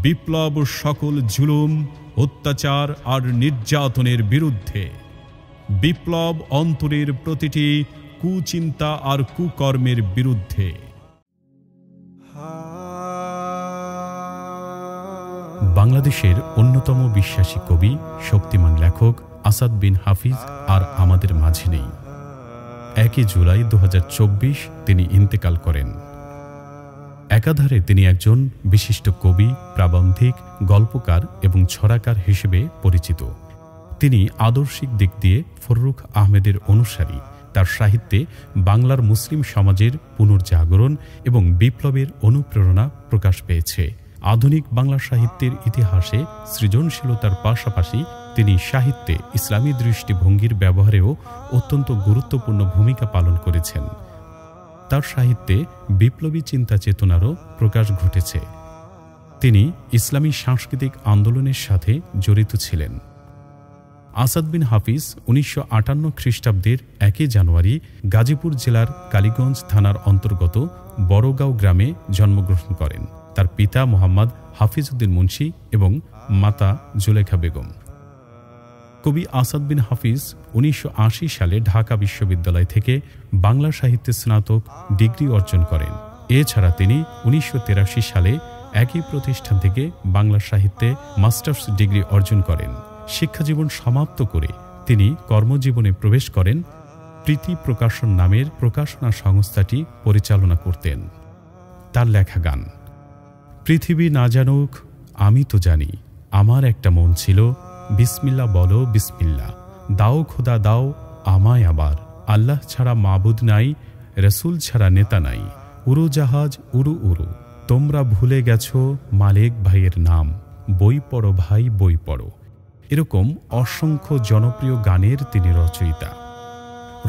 বিপ্লব সকল জুলুম, অত্যাচার আর নির্যাতনের বিরুদ্ধে। বিপ্লব অন্তরের প্রতিটি কুচিন্তা আর কুকর্মের বিরুদ্ধে। বাংলাদেশের অন্যতম বিশ্বাসী কবি, শক্তিমান লেখক আসাদ বিন হাফিজ আর আমাদের মাঝে নেই। 1 জুলাই 2024 তিনি ইন্তেকাল করেন। একাধারে তিনি একজন বিশিষ্ট কবি, প্রাবন্ধিক, গল্পকার এবং ছড়াকার হিসেবে পরিচিত। তিনি আদর্শিক দিক দিয়ে ফররুখ আহমেদের অনুসারী। তার সাহিত্যে বাংলার মুসলিম সমাজের পুনর্জাগরণ এবং বিপ্লবের অনুপ্রেরণা প্রকাশ পেয়েছে। আধুনিক বাংলা সাহিত্যের ইতিহাসে সৃজনশীলতার পাশাপাশি তিনি সাহিত্যে ইসলামী দৃষ্টিভঙ্গির ব্যবহারেও অত্যন্ত গুরুত্বপূর্ণ ভূমিকা পালন করেছেন। তার সাহিত্যে বিপ্লবী চিন্তা চেতনারও প্রকাশ ঘটেছে। তিনি ইসলামী সাংস্কৃতিক আন্দোলনের সাথে জড়িত ছিলেন। আসাদ বিন হাফিজ 1958 খ্রিস্টাব্দের 1 জানুয়ারি গাজীপুর জেলার কালীগঞ্জ থানার অন্তর্গত বড়গাঁও গ্রামে জন্মগ্রহণ করেন। তার পিতা মোহাম্মদ হাফিজউদ্দিন মুন্সি এবং মাতা জুলেখা বেগম। কবি আসাদ বিন হাফিজ 1980 সালে ঢাকা বিশ্ববিদ্যালয় থেকে বাংলা সাহিত্যে স্নাতক ডিগ্রি অর্জন করেন। এছাড়া তিনি 1983 সালে একই প্রতিষ্ঠান থেকে বাংলা সাহিত্যে মাস্টার্স ডিগ্রি অর্জন করেন। শিক্ষাজীবন সমাপ্ত করে তিনি কর্মজীবনে প্রবেশ করেন। প্রীতি প্রকাশন নামের প্রকাশনা সংস্থাটি পরিচালনা করতেন। তার লেখা গান: পৃথিবী না জানুক আমি তো জানি, আমার একটা মন ছিল, বিসমিল্লা বলো বিসমিল্লা, দাও খোদা দাও আমায় আবার, আল্লাহ ছাড়া মাবুদ নাই, রসুল ছাড়া নেতা নাই, উড়োজাহাজ উড়ু উড়ু, তোমরা ভুলে গেছো মালেক ভাইয়ের নাম, বই পড়ো ভাই বই পড়ো। এরকম অসংখ্য জনপ্রিয় গানের তিনি রচয়িতা।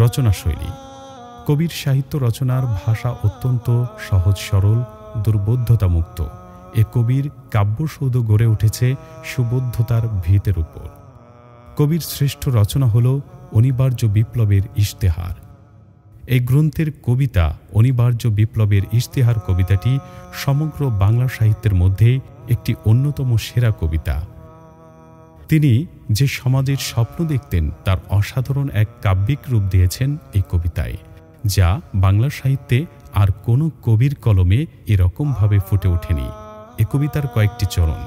রচনাশৈলী: কবির সাহিত্য রচনার ভাষা অত্যন্ত সহজ সরল, দুর্বোধ্যতামুক্ত। এ কবির কাব্যসৌধ গড়ে উঠেছে সুবোধ্যতার ভিতের উপর। কবির শ্রেষ্ঠ রচনা হল অনিবার্য বিপ্লবের ইশতেহার। এই গ্রন্থের কবিতা অনিবার্য বিপ্লবের ইশতেহার কবিতাটি সমগ্র বাংলা সাহিত্যের মধ্যে একটি অন্যতম সেরা কবিতা। তিনি যে সমাজের স্বপ্ন দেখতেন তার অসাধারণ এক কাব্যিক রূপ দিয়েছেন এই কবিতায়, যা বাংলা সাহিত্যে আর কোনো কবির কলমে এরকমভাবে ফুটে ওঠেনি। এ কবিতার কয়েকটি চরণ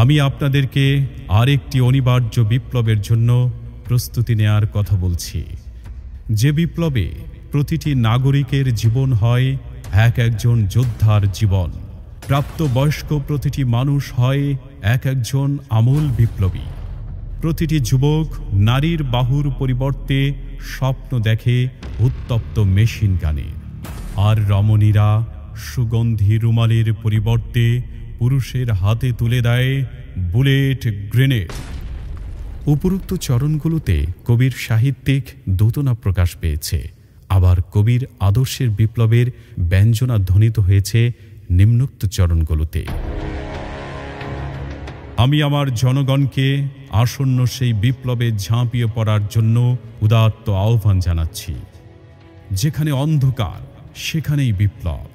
আমি আপনাদেরকে আরেকটি অনিবার্য বিপ্লবের জন্য প্রস্তুতি নেয়ার কথা বলছি, যে বিপ্লবে প্রতিটি নাগরিকের জীবন হয় এক একজন যোদ্ধার জীবন। প্রাপ্তবয়স্ক প্রতিটি মানুষ হয় এক একজন আমূল বিপ্লবী। প্রতিটি যুবক নারীর বাহুর পরিবর্তে স্বপ্ন দেখে উত্তপ্ত মেশিন গানের, আর রমণীরা সুগন্ধি রুমালের পরিবর্তে পুরুষের হাতে তুলে দেয় বুলেট গ্রেনেড। উপরোক্ত চরণগুলোতে কবির সাহিত্যিক দোতনা প্রকাশ পেয়েছে, আবার কবির আদর্শের বিপ্লবের ব্যঞ্জনা ধ্বনিত হয়েছে নিম্নোক্ত চরণগুলোতে। আমি আমার জনগণকে আসন্ন সেই বিপ্লবে ঝাঁপিয়ে পড়ার জন্য উদাত্ত আহ্বান জানাচ্ছি। যেখানে অন্ধকার সেখানেই বিপ্লব,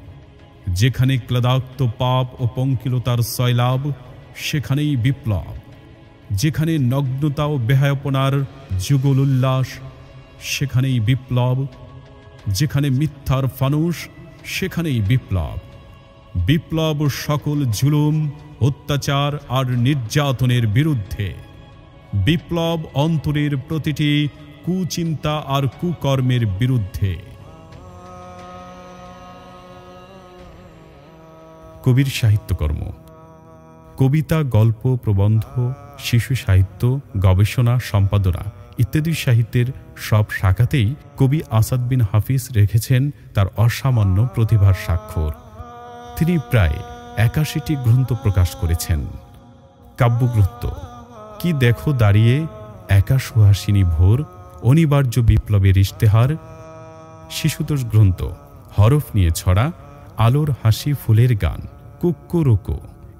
যেখানে ক্লাদাক্ত পাপ ও পঙ্কিলতার সয়লাভ সেখানেই বিপ্লব, যেখানে নগ্নতা ও বেহায়াপনার যুগল উল্লাস সেখানেই বিপ্লব, যেখানে মিথ্যার ফানুষ সেখানেই বিপ্লব। বিপ্লব সকল জুলুম, অত্যাচার আর নির্যাতনের বিরুদ্ধে। বিপ্লব অন্তরের প্রতিটি কুচিন্তা আর কুকর্মের বিরুদ্ধে। কবির সাহিত্যকর্ম: কবিতা, গল্প, প্রবন্ধ, শিশু সাহিত্য, গবেষণা, সম্পাদনা ইত্যাদি সাহিত্যের সব শাখাতেই কবি আসাদ বিন হাফিজ রেখেছেন তার অসামান্য প্রতিভার স্বাক্ষর। তিনি প্রায় 81টি গ্রন্থ প্রকাশ করেছেন। কাব্যগ্রন্থ: কি দেখো দাঁড়িয়ে, একা সুহাসিনী ভোর, অনিবার্য বিপ্লবের ইশতেহার। শিশুতোষ গ্রন্থ: হরফ নিয়ে ছড়া, আলোর হাসি ফুলের গান, কুক্কো রুকো,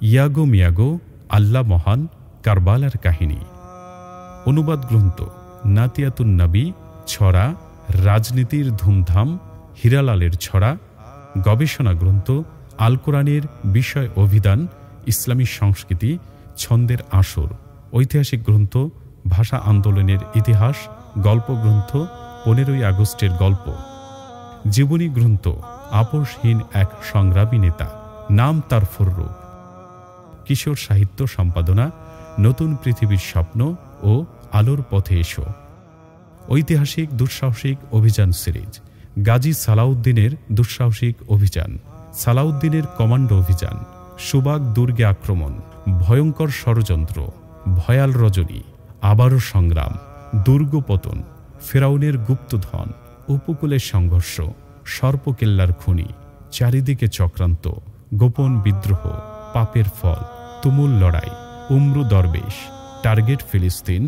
ইয়াগো মিয়াগো, আল্লাহ মহান, কারবালার কাহিনী। অনুবাদ গ্রন্থ: নাতিয়াতুন নবী, ছড়া, রাজনীতির ধুমধাম, হীরালালের ছড়া। গবেষণা গ্রন্থ: আল কোরআনের বিষয় অভিধান, ইসলামী সংস্কৃতি, ছন্দের আসর, ঐতিহাসিক গ্রন্থ, ভাষা আন্দোলনের ইতিহাস, গল্প গ্রন্থ, 15ই আগস্টের গল্প, জীবনী গ্রন্থ, আপোষহীন এক সংগ্রামী নেতা, নাম তার ফররুখ, কিশোর সাহিত্য সম্পাদনা, নতুন পৃথিবীর স্বপ্ন ও আলোর পথে এসো, ঐতিহাসিক দুঃসাহসিক অভিযান সিরিজ, গাজী সালাউদ্দিনের দুঃসাহসিক অভিযান, সালাউদ্দিনের কমান্ডো অভিযান, সুবাগ দুর্গে আক্রমণ, ভয়ঙ্কর ষড়যন্ত্র, ভয়াল রজনী, আবারও সংগ্রাম, দুর্গ পতন, ফেরাউনের গুপ্তধন, উপকূলের সংঘর্ষ, সর্পকেল্লার খুনি, চারিদিকে চক্রান্ত, গোপন বিদ্রোহ, পাপের ফল, তুমুল লড়াই, উমরু দরবেশ, টার্গেট ফিলিস্তিন,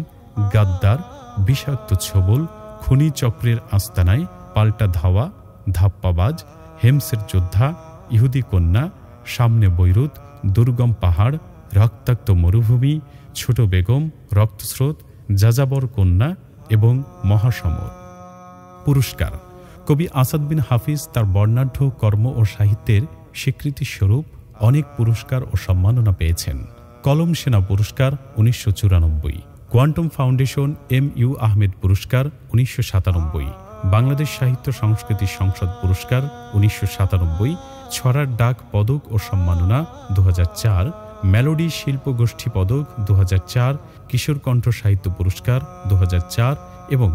গাদ্দার, বিষাক্ত ছোবল, খুনি চক্রের আস্তানায় পাল্টা ধাওয়া, ধাপ্পাবাজ, হেমসের যোদ্ধা, ইহুদি কন্যা, সামনে বৈরুত, দুর্গম পাহাড়, রক্তাক্ত মরুভূমি, ছোট বেগম, রক্তস্রোত, যাযাবর কন্যা এবং মহাসমর। পুরস্কার: কবি আসাদ বিন হাফিজ তার বর্ণাঢ্য কর্ম ও সাহিত্যের স্বীকৃতিস্বরূপ অনেক পুরস্কার ও সম্মাননা পেয়েছেন। কলম সেনা পুরস্কার 1994, কোয়ান্টাম ফাউন্ডেশন MU আহমেদ পুরস্কার 1997, বাংলাদেশ সাহিত্য সংস্কৃতি সংসদ পুরস্কার 1997, ছড়ার ডাক পদক ও সম্মাননা 2004, মেলোডি শিল্পগোষ্ঠী পদক 2004, কিশোর কণ্ঠ সাহিত্য পুরস্কার 2004 এবং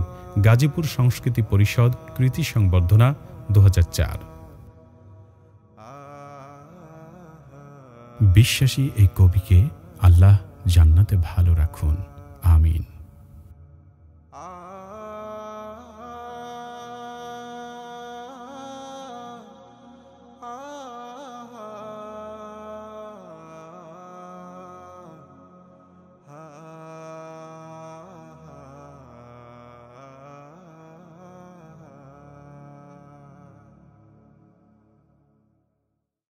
গাজীপুর সংস্কৃতি পরিষদ কৃতি সংবর্ধনা 2004। বিশ্বাসী এই কবিকে আল্লাহ জান্নাতে ভালো রাখুন, আমিন।